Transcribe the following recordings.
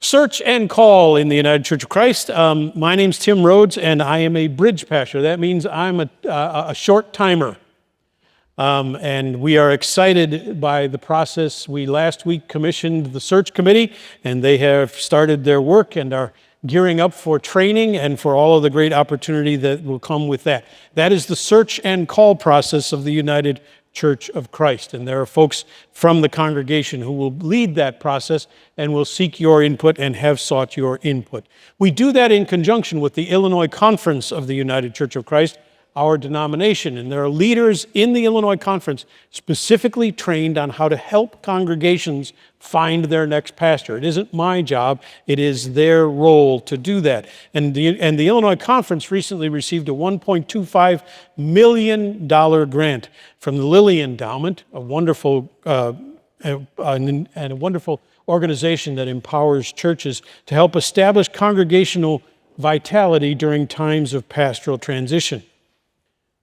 Search and call in the United Church of Christ. My name's Tim Rhodes, and I am a bridge pastor. That means I'm a short timer. And we are excited by the process. We last week commissioned the search committee, and they have started their work and are gearing up for training and for all of the great opportunity that will come with that. That is the search and call process of the United Church of Christ. And there are folks from the congregation who will lead that process and will seek your input and have sought your input. We do that in conjunction with the Illinois Conference of the United Church of Christ, our denomination. And there are leaders in the Illinois Conference specifically trained on how to help congregations find their next pastor. It isn't my job, it is their role to do that. And the Illinois Conference recently received a $1.25 million grant from the Lilly Endowment, a wonderful and a wonderful organization that empowers churches to help establish congregational vitality during times of pastoral transition.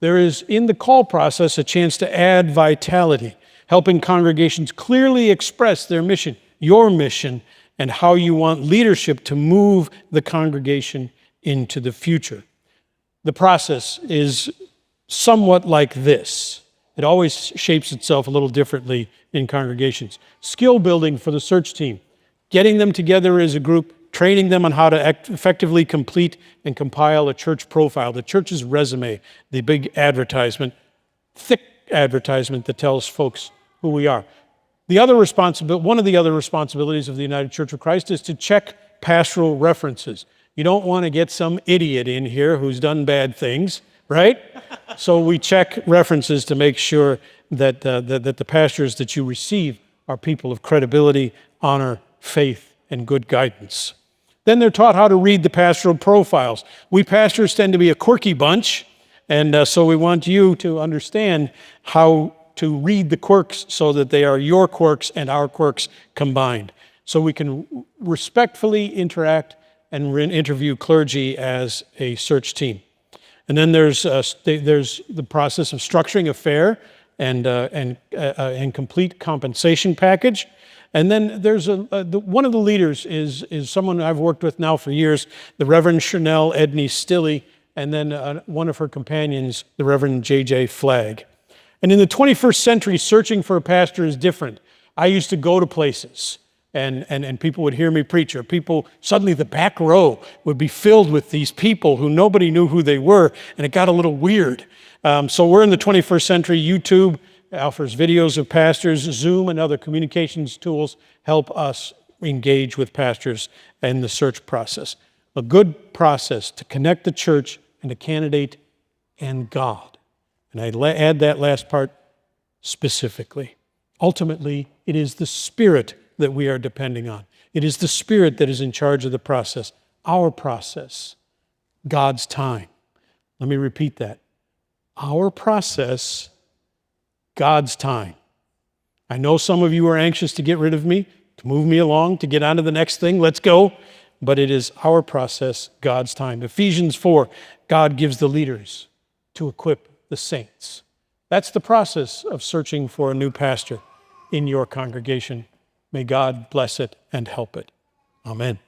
There is, in the call process, a chance to add vitality, helping congregations clearly express their mission, your mission, and how you want leadership to move the congregation into the future. The process is somewhat like this. It always shapes itself a little differently in congregations. Skill building for the search team, getting them together as a group, training them on how to effectively complete and compile a church profile, the church's resume, the big advertisement, thick advertisement that tells folks who we are. One of the other responsibilities of the United Church of Christ is to check pastoral references. You don't want to get some idiot in here who's done bad things, right? So we check references to make sure that the pastors that you receive are people of credibility, honor, faith, and good guidance. Then they're taught how to read the pastoral profiles. We pastors tend to be a quirky bunch, and so we want you to understand how to read the quirks so that they are your quirks and our quirks combined. So we can respectfully interact and interview clergy as a search team. And then there's the process of structuring a fair and complete compensation package. And then there's one of the leaders is someone I've worked with now for years, the Reverend Chanel Edney Stilley, and then one of her companions, the Reverend J.J. Flagg. And in the 21st century, searching for a pastor is different. I used to go to places, and people would hear me preach, or suddenly the back row would be filled with these people who nobody knew who they were, and it got a little weird. So we're in the 21st century. YouTube offers videos of pastors. Zoom and other communications tools help us engage with pastors in the search process. A good process to connect the church and the candidate and God. And I add that last part specifically. Ultimately, it is the Spirit that we are depending on. It is the Spirit that is in charge of the process. Our process, God's time. Let me repeat that. Our process, God's time. I know some of you are anxious to get rid of me, to move me along, to get on to the next thing. Let's go. But it is our process, God's time. Ephesians 4, God gives the leaders to equip the saints. That's the process of searching for a new pastor in your congregation. May God bless it and help it. Amen.